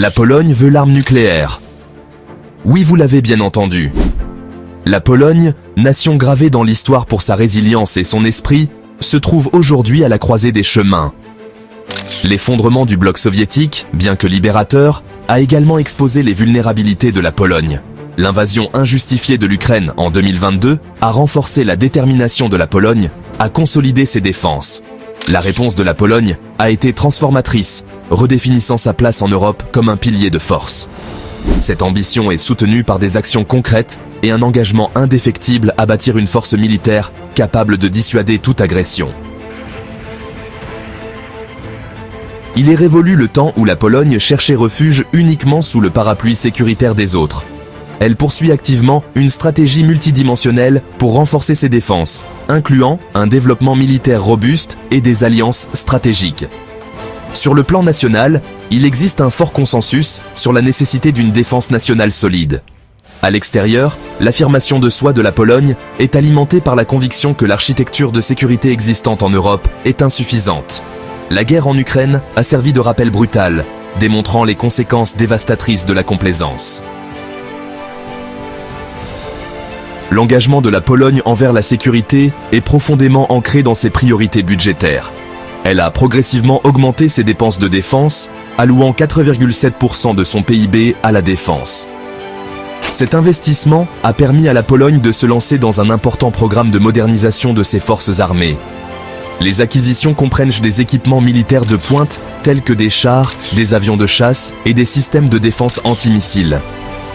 La Pologne veut l'arme nucléaire. Oui, vous l'avez bien entendu. La Pologne, nation gravée dans l'histoire pour sa résilience et son esprit, se trouve aujourd'hui à la croisée des chemins. L'effondrement du bloc soviétique, bien que libérateur, a également exposé les vulnérabilités de la Pologne. L'invasion injustifiée de l'Ukraine en 2022 a renforcé la détermination de la Pologne à consolider ses défenses. La réponse de la Pologne a été transformatrice, redéfinissant sa place en Europe comme un pilier de force. Cette ambition est soutenue par des actions concrètes et un engagement indéfectible à bâtir une force militaire capable de dissuader toute agression. Il est révolu le temps où la Pologne cherchait refuge uniquement sous le parapluie sécuritaire des autres. Elle poursuit activement une stratégie multidimensionnelle pour renforcer ses défenses, incluant un développement militaire robuste et des alliances stratégiques. Sur le plan national, il existe un fort consensus sur la nécessité d'une défense nationale solide. À l'extérieur, l'affirmation de soi de la Pologne est alimentée par la conviction que l'architecture de sécurité existante en Europe est insuffisante. La guerre en Ukraine a servi de rappel brutal, démontrant les conséquences dévastatrices de la complaisance. L'engagement de la Pologne envers la sécurité est profondément ancré dans ses priorités budgétaires. Elle a progressivement augmenté ses dépenses de défense, allouant 4,7% de son PIB à la défense. Cet investissement a permis à la Pologne de se lancer dans un important programme de modernisation de ses forces armées. Les acquisitions comprennent des équipements militaires de pointe tels que des chars, des avions de chasse et des systèmes de défense antimissiles.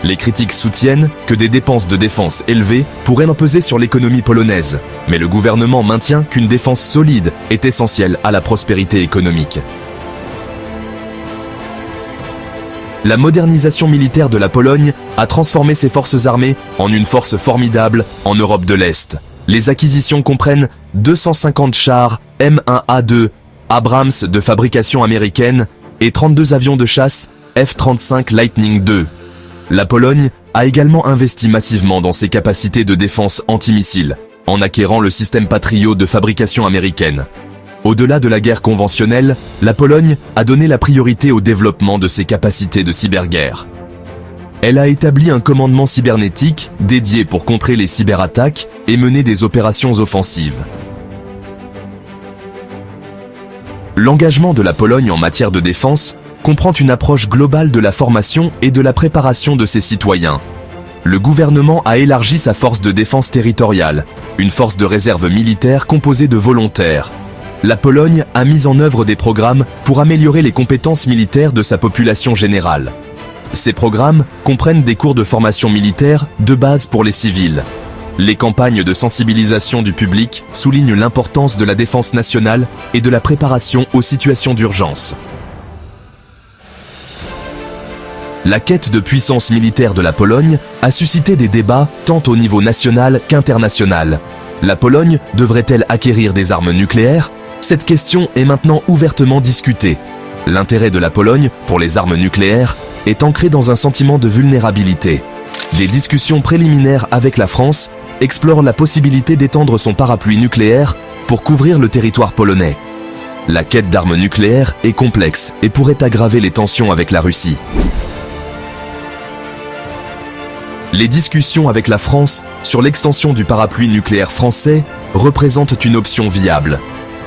Les critiques soutiennent que des dépenses de défense élevées pourraient peser sur l'économie polonaise, mais le gouvernement maintient qu'une défense solide est essentielle à la prospérité économique. La modernisation militaire de la Pologne a transformé ses forces armées en une force formidable en Europe de l'Est. Les acquisitions comprennent 250 chars M1A2 Abrams de fabrication américaine et 32 avions de chasse F-35 Lightning II. La Pologne a également investi massivement dans ses capacités de défense antimissiles, en acquérant le système Patriot de fabrication américaine. Au-delà de la guerre conventionnelle, la Pologne a donné la priorité au développement de ses capacités de cyberguerre. Elle a établi un commandement cybernétique dédié pour contrer les cyberattaques et mener des opérations offensives. L'engagement de la Pologne en matière de défense comprend une approche globale de la formation et de la préparation de ses citoyens. Le gouvernement a élargi sa force de défense territoriale, une force de réserve militaire composée de volontaires. La Pologne a mis en œuvre des programmes pour améliorer les compétences militaires de sa population générale. Ces programmes comprennent des cours de formation militaire de base pour les civils. Les campagnes de sensibilisation du public soulignent l'importance de la défense nationale et de la préparation aux situations d'urgence. La quête de puissance militaire de la Pologne a suscité des débats tant au niveau national qu'international. La Pologne devrait-elle acquérir des armes nucléaires? Cette question est maintenant ouvertement discutée. L'intérêt de la Pologne pour les armes nucléaires est ancré dans un sentiment de vulnérabilité. Des discussions préliminaires avec la France explorent la possibilité d'étendre son parapluie nucléaire pour couvrir le territoire polonais. La quête d'armes nucléaires est complexe et pourrait aggraver les tensions avec la Russie. Les discussions avec la France sur l'extension du parapluie nucléaire français représentent une option viable.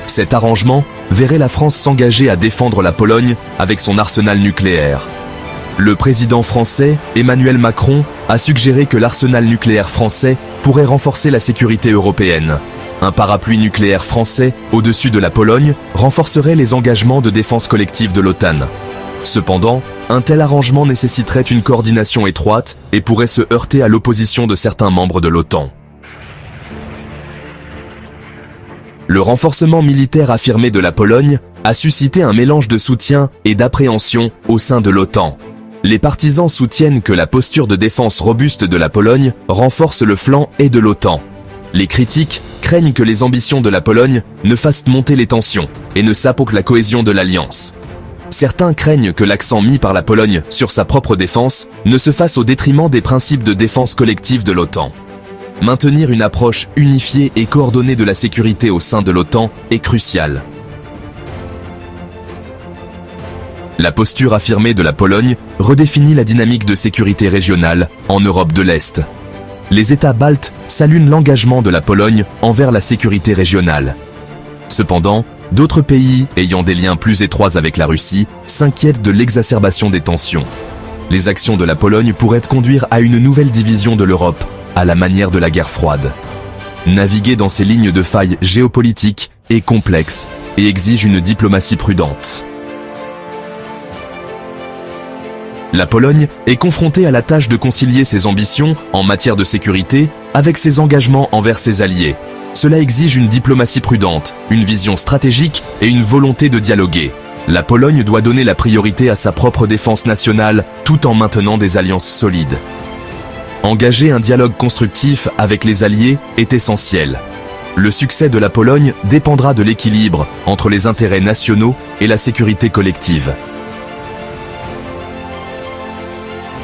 Cet arrangement verrait la France s'engager à défendre la Pologne avec son arsenal nucléaire. Le président français, Emmanuel Macron, a suggéré que l'arsenal nucléaire français pourrait renforcer la sécurité européenne. Un parapluie nucléaire français au-dessus de la Pologne renforcerait les engagements de défense collective de l'OTAN. Cependant, un tel arrangement nécessiterait une coordination étroite et pourrait se heurter à l'opposition de certains membres de l'OTAN. Le renforcement militaire affirmé de la Pologne a suscité un mélange de soutien et d'appréhension au sein de l'OTAN. Les partisans soutiennent que la posture de défense robuste de la Pologne renforce le flanc et de l'OTAN. Les critiques craignent que les ambitions de la Pologne ne fassent monter les tensions et ne sapent la cohésion de l'Alliance. Certains craignent que l'accent mis par la Pologne sur sa propre défense ne se fasse au détriment des principes de défense collective de l'OTAN. Maintenir une approche unifiée et coordonnée de la sécurité au sein de l'OTAN est crucial. La posture affirmée de la Pologne redéfinit la dynamique de sécurité régionale en Europe de l'Est. Les États baltes saluent l'engagement de la Pologne envers la sécurité régionale. Cependant, d'autres pays ayant des liens plus étroits avec la Russie s'inquiètent de l'exacerbation des tensions. Les actions de la Pologne pourraient conduire à une nouvelle division de l'Europe, à la manière de la guerre froide. Naviguer dans ces lignes de faille géopolitiques est complexe et exige une diplomatie prudente. La Pologne est confrontée à la tâche de concilier ses ambitions en matière de sécurité avec ses engagements envers ses alliés. Cela exige une diplomatie prudente, une vision stratégique et une volonté de dialoguer. La Pologne doit donner la priorité à sa propre défense nationale tout en maintenant des alliances solides. Engager un dialogue constructif avec les alliés est essentiel. Le succès de la Pologne dépendra de l'équilibre entre les intérêts nationaux et la sécurité collective.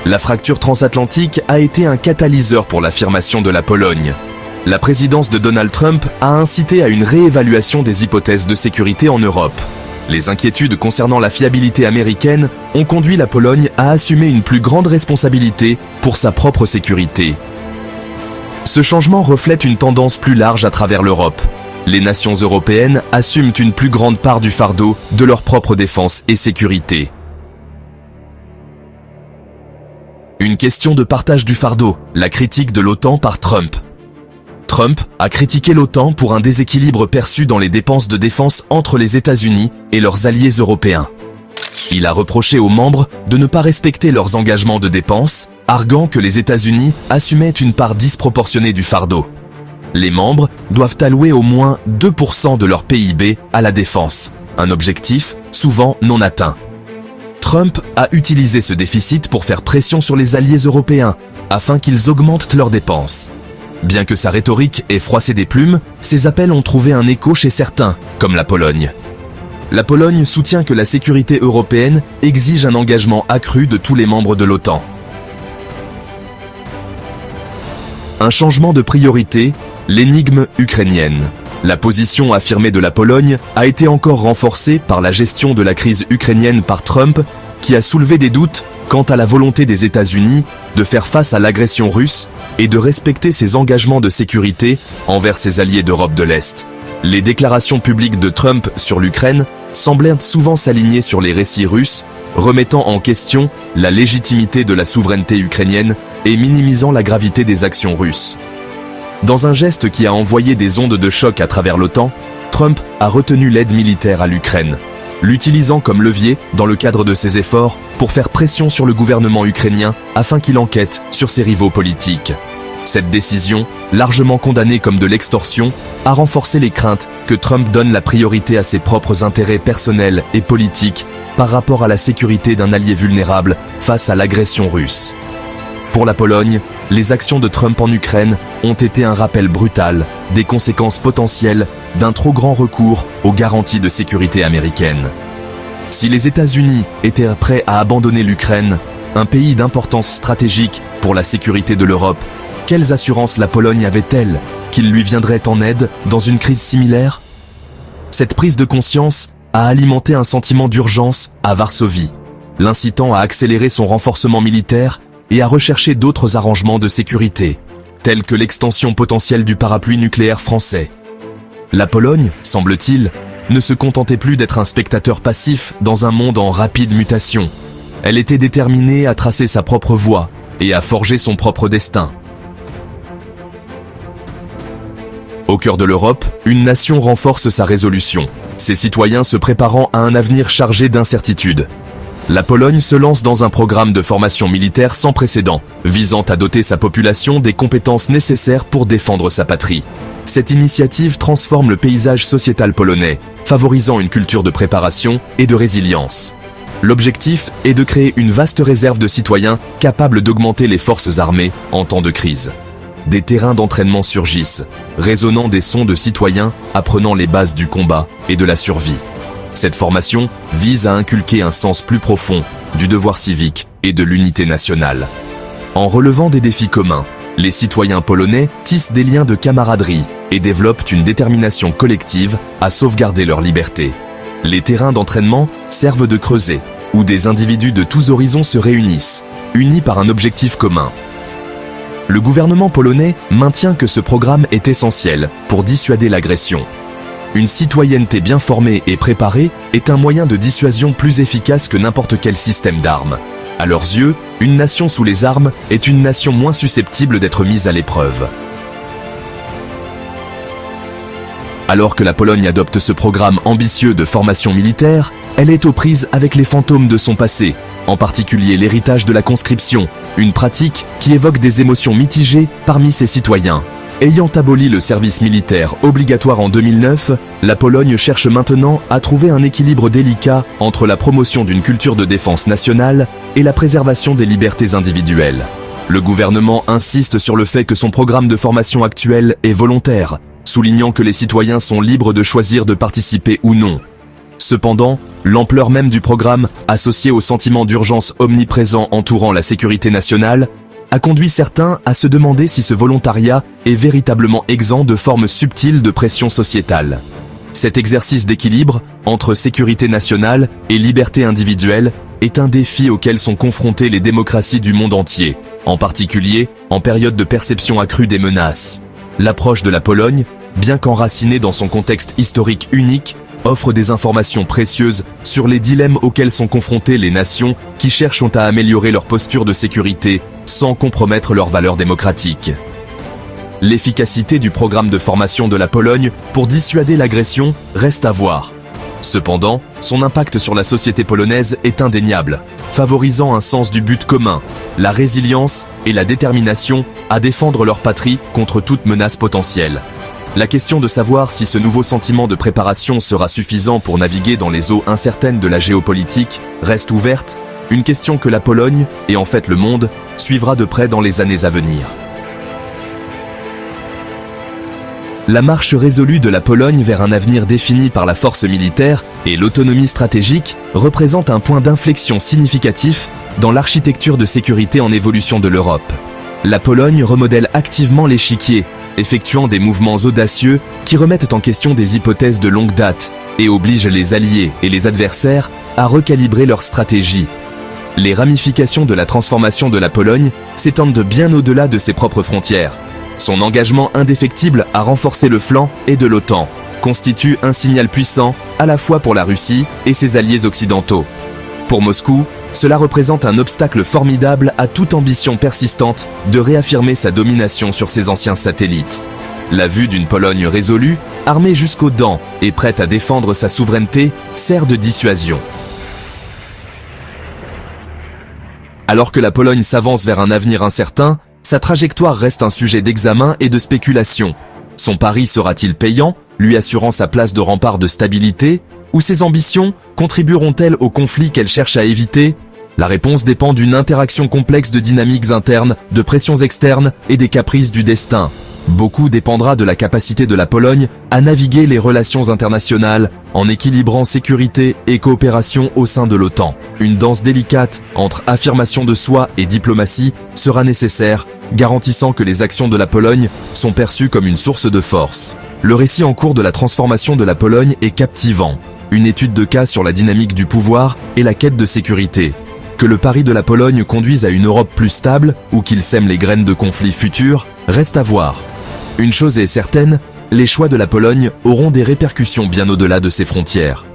La fracture transatlantique a été un catalyseur pour l'affirmation de la Pologne. La présidence de Donald Trump a incité à une réévaluation des hypothèses de sécurité en Europe. Les inquiétudes concernant la fiabilité américaine ont conduit la Pologne à assumer une plus grande responsabilité pour sa propre sécurité. Ce changement reflète une tendance plus large à travers l'Europe. Les nations européennes assument une plus grande part du fardeau de leur propre défense et sécurité. Une question de partage du fardeau, la critique de l'OTAN par Trump. Trump a critiqué l'OTAN pour un déséquilibre perçu dans les dépenses de défense entre les États-Unis et leurs alliés européens. Il a reproché aux membres de ne pas respecter leurs engagements de dépenses, arguant que les États-Unis assumaient une part disproportionnée du fardeau. Les membres doivent allouer au moins 2% de leur PIB à la défense, un objectif souvent non atteint. Trump a utilisé ce déficit pour faire pression sur les alliés européens, afin qu'ils augmentent leurs dépenses. Bien que sa rhétorique ait froissé des plumes, ses appels ont trouvé un écho chez certains, comme la Pologne. La Pologne soutient que la sécurité européenne exige un engagement accru de tous les membres de l'OTAN. Un changement de priorité, l'énigme ukrainienne. La position affirmée de la Pologne a été encore renforcée par la gestion de la crise ukrainienne par Trump, qui a soulevé des doutes quant à la volonté des États-Unis de faire face à l'agression russe et de respecter ses engagements de sécurité envers ses alliés d'Europe de l'Est. Les déclarations publiques de Trump sur l'Ukraine semblèrent souvent s'aligner sur les récits russes, remettant en question la légitimité de la souveraineté ukrainienne et minimisant la gravité des actions russes. Dans un geste qui a envoyé des ondes de choc à travers l'OTAN, Trump a retenu l'aide militaire à l'Ukraine, l'utilisant comme levier dans le cadre de ses efforts pour faire pression sur le gouvernement ukrainien afin qu'il enquête sur ses rivaux politiques. Cette décision, largement condamnée comme de l'extorsion, a renforcé les craintes que Trump donne la priorité à ses propres intérêts personnels et politiques par rapport à la sécurité d'un allié vulnérable face à l'agression russe. Pour la Pologne, les actions de Trump en Ukraine ont été un rappel brutal des conséquences potentielles d'un trop grand recours aux garanties de sécurité américaines. Si les États-Unis étaient prêts à abandonner l'Ukraine, un pays d'importance stratégique pour la sécurité de l'Europe, quelles assurances la Pologne avait-elle qu'il lui viendrait en aide dans une crise similaire? Cette prise de conscience a alimenté un sentiment d'urgence à Varsovie, l'incitant à accélérer son renforcement militaire et à rechercher d'autres arrangements de sécurité, tels que l'extension potentielle du parapluie nucléaire français. La Pologne, semble-t-il, ne se contentait plus d'être un spectateur passif dans un monde en rapide mutation. Elle était déterminée à tracer sa propre voie et à forger son propre destin. Au cœur de l'Europe, une nation renforce sa résolution, ses citoyens se préparant à un avenir chargé d'incertitudes. La Pologne se lance dans un programme de formation militaire sans précédent, visant à doter sa population des compétences nécessaires pour défendre sa patrie. Cette initiative transforme le paysage sociétal polonais, favorisant une culture de préparation et de résilience. L'objectif est de créer une vaste réserve de citoyens capables d'augmenter les forces armées en temps de crise. Des terrains d'entraînement surgissent, résonnant des sons de citoyens apprenant les bases du combat et de la survie. Cette formation vise à inculquer un sens plus profond du devoir civique et de l'unité nationale. En relevant des défis communs, les citoyens polonais tissent des liens de camaraderie et développent une détermination collective à sauvegarder leur liberté. Les terrains d'entraînement servent de creuset, où des individus de tous horizons se réunissent, unis par un objectif commun. Le gouvernement polonais maintient que ce programme est essentiel pour dissuader l'agression. Une citoyenneté bien formée et préparée est un moyen de dissuasion plus efficace que n'importe quel système d'armes. À leurs yeux, une nation sous les armes est une nation moins susceptible d'être mise à l'épreuve. Alors que la Pologne adopte ce programme ambitieux de formation militaire, elle est aux prises avec les fantômes de son passé, en particulier l'héritage de la conscription, une pratique qui évoque des émotions mitigées parmi ses citoyens. Ayant aboli le service militaire obligatoire en 2009, la Pologne cherche maintenant à trouver un équilibre délicat entre la promotion d'une culture de défense nationale et la préservation des libertés individuelles. Le gouvernement insiste sur le fait que son programme de formation actuel est volontaire, soulignant que les citoyens sont libres de choisir de participer ou non. Cependant, l'ampleur même du programme, associée au sentiment d'urgence omniprésent entourant la sécurité nationale, a conduit certains à se demander si ce volontariat est véritablement exempt de formes subtiles de pression sociétale. Cet exercice d'équilibre entre sécurité nationale et liberté individuelle est un défi auquel sont confrontées les démocraties du monde entier, en particulier en période de perception accrue des menaces. L'approche de la Pologne, bien qu'enracinée dans son contexte historique unique, offre des informations précieuses sur les dilemmes auxquels sont confrontées les nations qui cherchent à améliorer leur posture de sécurité sans compromettre leurs valeurs démocratiques. L'efficacité du programme de formation de la Pologne pour dissuader l'agression reste à voir. Cependant, son impact sur la société polonaise est indéniable, favorisant un sens du but commun, la résilience et la détermination à défendre leur patrie contre toute menace potentielle. La question de savoir si ce nouveau sentiment de préparation sera suffisant pour naviguer dans les eaux incertaines de la géopolitique reste ouverte, une question que la Pologne, et en fait le monde, suivra de près dans les années à venir. La marche résolue de la Pologne vers un avenir défini par la force militaire et l'autonomie stratégique représente un point d'inflexion significatif dans l'architecture de sécurité en évolution de l'Europe. La Pologne remodèle activement l'échiquier, effectuant des mouvements audacieux qui remettent en question des hypothèses de longue date et obligent les alliés et les adversaires à recalibrer leur stratégie. Les ramifications de la transformation de la Pologne s'étendent bien au-delà de ses propres frontières. Son engagement indéfectible à renforcer le flanc et de l'OTAN constitue un signal puissant à la fois pour la Russie et ses alliés occidentaux. Pour Moscou, cela représente un obstacle formidable à toute ambition persistante de réaffirmer sa domination sur ses anciens satellites. La vue d'une Pologne résolue, armée jusqu'aux dents et prête à défendre sa souveraineté, sert de dissuasion. Alors que la Pologne s'avance vers un avenir incertain, sa trajectoire reste un sujet d'examen et de spéculation. Son pari sera-t-il payant, lui assurant sa place de rempart de stabilité, ou ses ambitions contribueront-elles au conflit qu'elle cherche à éviter? La réponse dépend d'une interaction complexe de dynamiques internes, de pressions externes et des caprices du destin. Beaucoup dépendra de la capacité de la Pologne à naviguer les relations internationales en équilibrant sécurité et coopération au sein de l'OTAN. Une danse délicate entre affirmation de soi et diplomatie sera nécessaire, garantissant que les actions de la Pologne sont perçues comme une source de force. Le récit en cours de la transformation de la Pologne est captivant. Une étude de cas sur la dynamique du pouvoir et la quête de sécurité. Que le pari de la Pologne conduise à une Europe plus stable ou qu'il sème les graines de conflits futurs, reste à voir. Une chose est certaine, les choix de la Pologne auront des répercussions bien au-delà de ses frontières,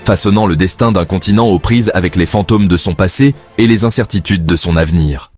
façonnant le destin d'un continent aux prises avec les fantômes de son passé et les incertitudes de son avenir.